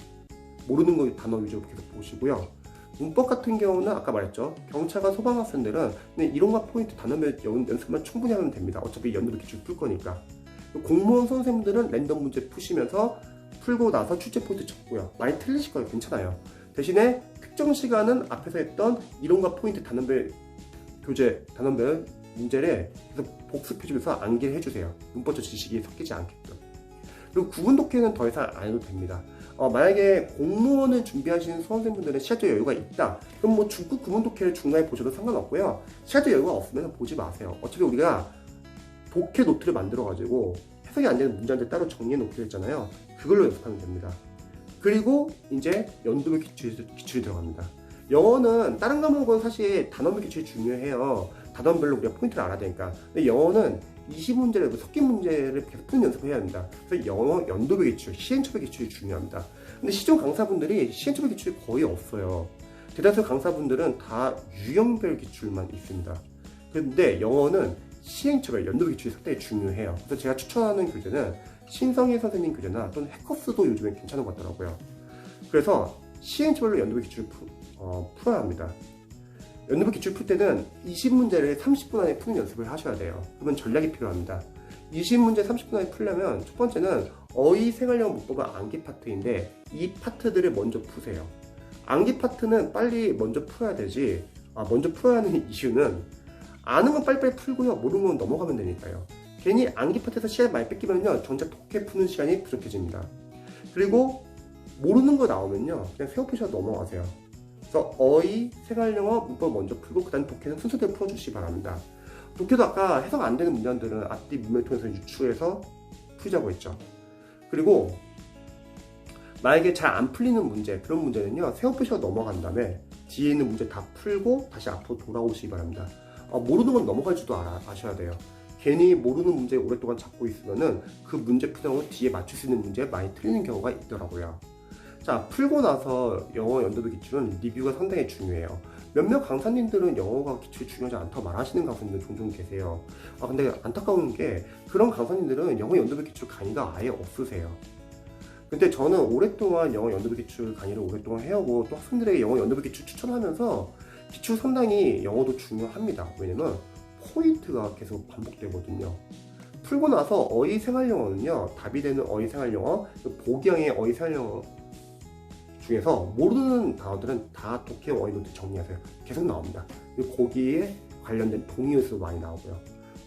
모르는 거 단어 위주로 계속 보시고요. 문법 같은 경우는 아까 말했죠. 경찰관 소방학생들은 그냥 이론과 포인트 단어별 연습만 충분히 하면 됩니다. 어차피 연도별 기출 풀 거니까. 공무원 선생님들은 랜덤 문제 푸시면서 풀고 나서 출제 포인트 적고요. 많이 틀리실 거예요. 괜찮아요. 대신에 특정 시간은 앞에서 했던 이론과 포인트 단원별 교재, 단원별 문제를 계속 복습해주면서 암기를 해주세요. 문법적 지식이 섞이지 않게끔. 그리고 구분 독해는 더 이상 안 해도 됩니다. 만약에 공무원을 준비하시는 수험생분들은 시간적 여유가 있다. 그럼 뭐 중급 구분 독해를 중간에 보셔도 상관없고요. 시간적 여유가 없으면 보지 마세요. 어차피 우리가 독해 노트를 만들어가지고 해석이 안 되는 문제한테 따로 정리해 놓기로 했잖아요. 그걸로 연습하면 됩니다. 그리고 이제 연도별 기출이 들어갑니다. 영어는 다른 과목은 사실 단원별 기출이 중요해요. 단원별로 우리가 포인트를 알아야 되니까. 근데 영어는 20문제를 섞인 문제를 계속 푸는 연습을 해야 합니다. 그래서 영어 연도별 기출, 시행처별 기출이 중요합니다. 근데 시중 강사분들이 시행처별 기출이 거의 없어요. 대다수 강사분들은 다 유형별 기출만 있습니다. 근데 영어는 시행처별, 연도별 기출이 상당히 중요해요. 그래서 제가 추천하는 교재는 신성희 선생님 교재나 또는 해커스도 요즘엔 괜찮은 것 같더라고요. 그래서 시행처별로 연도별 기출을 풀어야 합니다. 연도별 기출 풀 때는 20문제를 30분 안에 푸는 연습을 하셔야 돼요. 그러면 전략이 필요합니다. 20문제 30분 안에 풀려면 첫 번째는 어휘 생활용 문법은 암기 파트인데 이 파트들을 먼저 푸세요. 암기 파트는 빨리 먼저 풀어야 되지, 먼저 풀어야 하는 이유는 아는 건 빨리빨리 풀고요. 모르는 건 넘어가면 되니까요. 괜히 암기 파트에서 시간 많이 뺏기면요. 정작 독해 푸는 시간이 부족해집니다. 그리고 모르는 거 나오면요. 그냥 세워푸셔서 넘어가세요. 그래서 어휘, 생활영어, 문법 먼저 풀고 그 다음 독해는 순서대로 풀어주시기 바랍니다. 독해도 아까 해석 안 되는 문장들은 앞뒤 문맥을 통해서 유추해서 풀자고 했죠. 그리고 만약에 잘 안 풀리는 문제, 그런 문제는요. 세워푸셔서 넘어간 다음에 뒤에 있는 문제 다 풀고 다시 앞으로 돌아오시기 바랍니다. 모르는 건 넘어갈 줄도 아셔야 돼요. 괜히 모르는 문제 오랫동안 잡고 있으면은 그 문제 풀다가 뒤에 맞출 수 있는 문제에 많이 틀리는 경우가 있더라고요. 자, 풀고 나서 영어 연도별 기출은 리뷰가 상당히 중요해요. 몇몇 강사님들은 영어가 기출이 중요하지 않다고 말하시는 강사님들 종종 계세요. 근데 안타까운 게 그런 강사님들은 영어 연도별 기출 강의가 아예 없으세요. 근데 저는 오랫동안 영어 연도별 기출 강의를 오랫동안 해오고 또 학생들에게 영어 연도별 기출 추천하면서 기출 상당히 영어도 중요합니다. 왜냐면 포인트가 계속 반복되거든요. 풀고 나서 어휘 생활영어는요, 답이 되는 어휘 생활영어, 보기형의 어휘 생활영어 중에서 모르는 단어들은 다 독해형 어휘 노트 정리하세요. 계속 나옵니다. 그리고 거기에 관련된 동의어수 많이 나오고요.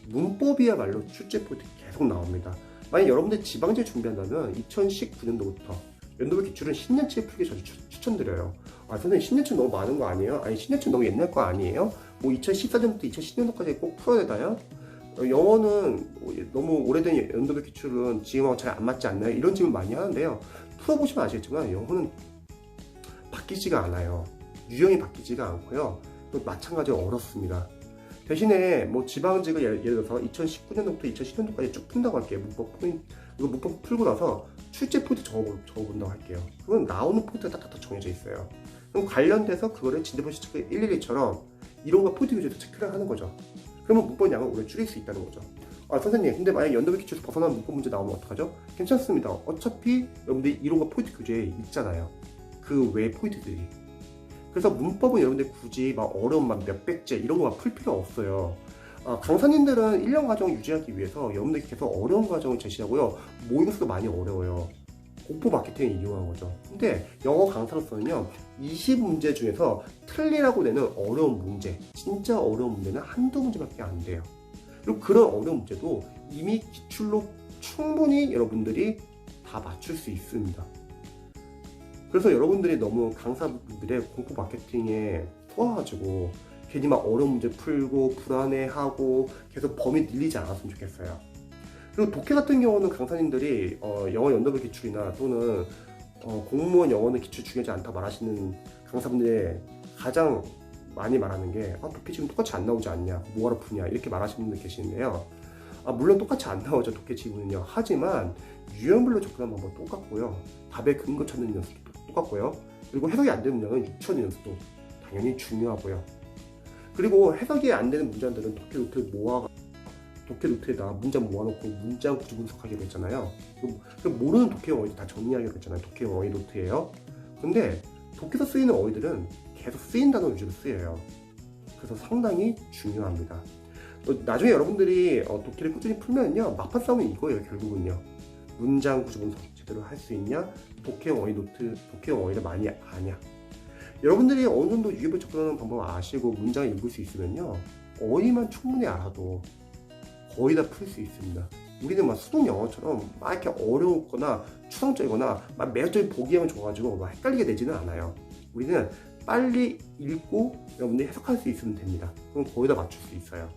문법이야말로 출제 포인트 계속 나옵니다. 만약 여러분들 지방제 준비한다면 2019년도부터 연도별 기출은 10년치에 풀기 저도 추천드려요. 선생님 10년치 너무 많은 거 아니에요? 아니 10년치 너무 옛날 거 아니에요? 뭐 2014년부터 2010년도까지 꼭 풀어야 되나요? 영어는 너무 오래된 연도별 기출은 지금하고 잘 안 맞지 않나요? 이런 질문 많이 하는데요. 풀어보시면 아시겠지만 영어는 바뀌지가 않아요. 유형이 바뀌지가 않고요. 또 마찬가지로 어렵습니다. 대신에 뭐 지방직을 예를 들어서 2019년도부터 2010년도까지 쭉 푼다고 할게요. 문법 포인트, 이거 문법 풀고 나서 출제 포인트 적어본다고 할게요. 그건 나오는 포인트가 딱딱 정해져 있어요. 그럼 관련돼서 그거를 진대본 시책 112처럼 이론과 포인트 교재도 체크를 하는 거죠. 그러면 문법 양을 오래 줄일 수 있다는 거죠. 선생님, 근데 만약 연도별 기출에서 벗어난 문법 문제 나오면 어떡하죠? 괜찮습니다. 어차피 여러분들이 이론과 포인트 교재에 있잖아요. 그 외 포인트들이. 그래서 문법은 여러분들 굳이 막 어려운 막 몇백제 이런 거 막 풀 필요 없어요. 강사님들은 1년 과정을 유지하기 위해서 여러분들이 계속 어려운 과정을 제시하고요. 모의고사도 많이 어려워요. 공포 마케팅을 이용한 거죠. 근데 영어 강사로서는요, 20문제 중에서 틀리라고 내는 어려운 문제, 진짜 어려운 문제는 한두 문제밖에 안 돼요. 그리고 그런 어려운 문제도 이미 기출로 충분히 여러분들이 다 맞출 수 있습니다. 그래서 여러분들이 너무 강사분들의 공포 마케팅에 속아가지고 괜히 막 어려운 문제 풀고 불안해하고 계속 범위 늘리지 않았으면 좋겠어요. 그리고 독해 같은 경우는 강사님들이 영어 연도별 기출이나 또는 공무원 영어는 기출 중요하지 않다 말하시는 강사분들의 가장 많이 말하는 게 독해 지금 똑같이 안 나오지 않냐, 뭐하러 푸냐 이렇게 말하시는 분들 계시는데요. 물론 똑같이 안 나오죠, 독해 지문은요. 하지만 유형별로 접근하는 방법은 똑같고요, 답의 근거 찾는 연습도 똑같고요, 그리고 해석이 안 되는 문장은 유추 연습도 당연히 중요하고요. 그리고 해석이 안 되는 문장들은 독해 노트에다 문장 모아놓고 문장 구조 분석하기로 했잖아요. 모르는 독해 어휘들 다 정리하기로 했잖아요. 독해 어휘 노트예요. 근데 독해에서 쓰이는 어휘들은 계속 쓰인 단어 위주로 쓰여요. 그래서 상당히 중요합니다. 나중에 여러분들이 독해를 꾸준히 풀면요, 막판 싸움은 이거예요. 결국은요, 문장 구조 분석 제대로 할 수 있냐, 독해 어휘 노트, 독해 어휘를 많이 아냐. 여러분들이 어느 정도 유입을 접근하는 방법을 아시고 문장을 읽을 수 있으면요, 어휘만 충분히 알아도 거의 다 풀 수 있습니다. 우리는 막 수동 영어처럼 막 이렇게 어려웠거나 추상적이거나 막 매력적인 보기에만 줘가지고 막 헷갈리게 되지는 않아요. 우리는 빨리 읽고 여러분들이 해석할 수 있으면 됩니다. 그럼 거의 다 맞출 수 있어요.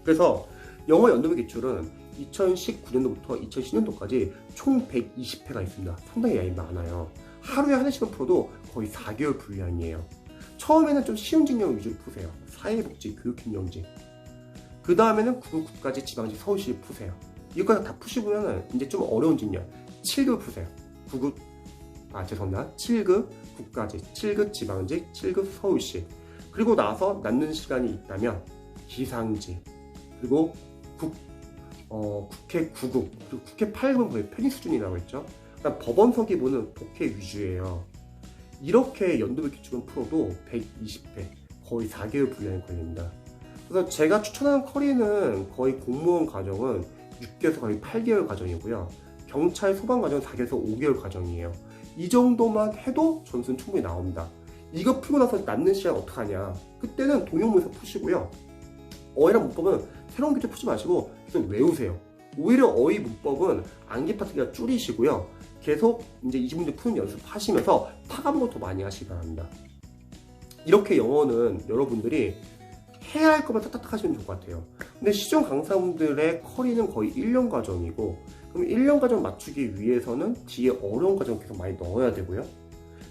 그래서 영어 연도별 기출은 2019년도부터 2010년도까지 총 120회가 있습니다. 상당히 양이 많아요. 하루에 한 회씩만 풀어도 거의 4개월 분량이에요. 처음에는 좀 쉬운 직령 위주로 푸세요. 사회복지, 교육행정지. 그 다음에는 9급, 9까지 지방직, 서울시 푸세요. 이거까지 다 푸시고는 이제 좀 어려운 직령 7급 푸세요. 9급, 7급, 9까지, 7급 지방직, 7급 서울시. 그리고 나서 남는 시간이 있다면 기상직, 그리고 국회 9급, 그리고 국회 8급은 거의 편입 수준이라고 했죠. 그다음 법원서 기본은 독해 위주예요. 이렇게 연도별 기출은 풀어도 120회, 거의 4개월 분량이 걸립니다. 그래서 제가 추천하는 커리는 거의 공무원 과정은 6개월에서 거의 8개월 과정이고요. 경찰 소방 과정은 4개월에서 5개월 과정이에요. 이 정도만 해도 점수는 충분히 나옵니다. 이거 풀고 나서 남는 시간 어떡하냐? 그때는 동영문에서 푸시고요. 어휘랑 문법은 새로운 기출 푸지 마시고 계속 외우세요. 오히려 어휘 문법은 암기 파트가 줄이시고요. 계속 이제 20문제 푸는 연습하시면서 타감도 더 많이 하시기 바랍니다. 이렇게 영어는 여러분들이 해야 할 것만 딱딱 하시면 좋을 것 같아요. 근데 시중 강사분들의 커리는 거의 1년 과정이고, 그럼 1년 과정 맞추기 위해서는 뒤에 어려운 과정 계속 많이 넣어야 되고요.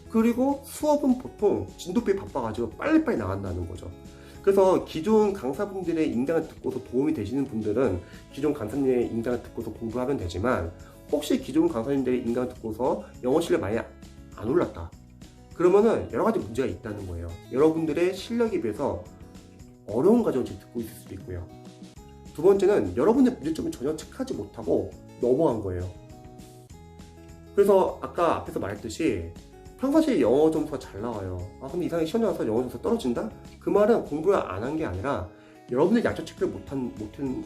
그리고 수업은 보통 진도표에 바빠가지고 빨리빨리 나간다는 거죠. 그래서 기존 강사분들의 인강을 듣고서 도움이 되시는 분들은 기존 강사님의 인강을 듣고서 공부하면 되지만, 혹시 기존 강사님들의 인강을 듣고서 영어 실력 많이 안 올랐다, 그러면은 여러 가지 문제가 있다는 거예요. 여러분들의 실력에 비해서 어려운 과정을 지금 듣고 있을 수도 있고요. 두 번째는 여러분의 문제점을 전혀 체크하지 못하고 넘어간 거예요. 그래서 아까 앞에서 말했듯이 평상시에 영어 점수가 잘 나와요. 근데 이상하게 시험 나와서 영어 점수가 떨어진다? 그 말은 공부를 안 한 게 아니라 여러분들이 약점 체크를 못한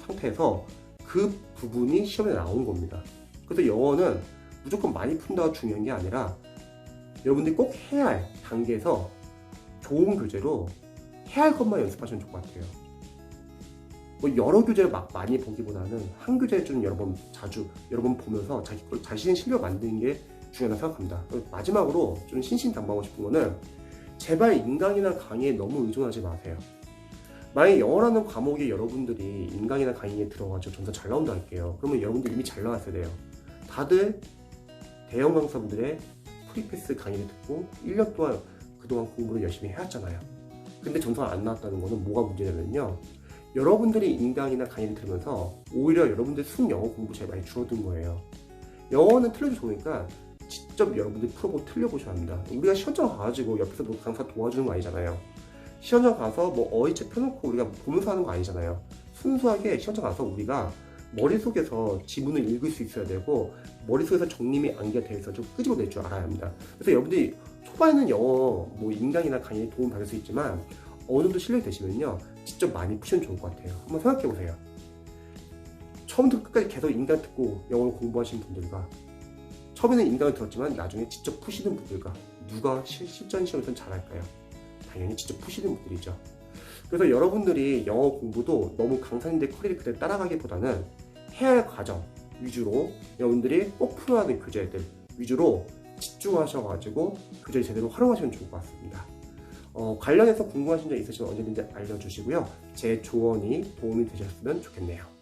상태에서 그 부분이 시험에 나온 겁니다. 그래서 영어는 무조건 많이 푼다가 중요한 게 아니라 여러분들이 꼭 해야 할 단계에서 좋은 교재로 해야 할 것만 연습하시면 좋을 것 같아요. 여러 교재를 막 많이 보기보다는 한 교재를 좀 여러 번 보면서 자신의 실력 만드는 게 중요하다고 생각합니다. 마지막으로 좀 신신당부하고 싶은 거는, 제발 인강이나 강의에 너무 의존하지 마세요. 만약에 영어라는 과목에 여러분들이 인강이나 강의에 들어가지고 점수 잘 나온다 할게요. 그러면 여러분들 이미 잘 나왔어야 돼요. 다들 대형 강사분들의 프리패스 강의를 듣고 1년 동안 그동안 공부를 열심히 해왔잖아요. 근데 점수가 안 나왔다는 거는 뭐가 문제냐면요, 여러분들이 인강이나 강의를 들으면서 오히려 여러분들 영어 공부 제일 많이 줄어든 거예요. 영어는 틀려도 좋으니까 직접 여러분들이 풀어보고 틀려보셔야 합니다. 우리가 시험장 가가지고 옆에서 뭐 강사 도와주는 거 아니잖아요. 시험장 가서 뭐 어휘책 펴놓고 우리가 보면서 하는 거 아니잖아요. 순수하게 시험장 가서 우리가 머릿속에서 지문을 읽을 수 있어야 되고, 머릿속에서 정림이 암기가 되어 있어 좀 끄집어낼 줄 알아야 합니다. 그래서 여러분들이 초반에는 영어 인강이나 강의에 도움 받을 수 있지만 어느 정도 실력이 되시면요, 직접 많이 푸시면 좋을 것 같아요. 한번 생각해 보세요. 처음부터 끝까지 계속 인강 듣고 영어를 공부하시는 분들과 처음에는 인강을 들었지만 나중에 직접 푸시는 분들과 누가 실전 시험에서 잘할까요? 당연히 직접 푸시는 분들이죠. 그래서 여러분들이 영어 공부도 너무 강사님들 커리를 그대로 따라가기보다는 해야 할 과정 위주로 여러분들이 꼭 풀어야 하는 교재들 위주로 집중하셔가지고 교재를 제대로 활용하시면 좋을 것 같습니다. 관련해서 궁금하신 점 있으시면 언제든지 알려주시고요. 제 조언이 도움이 되셨으면 좋겠네요.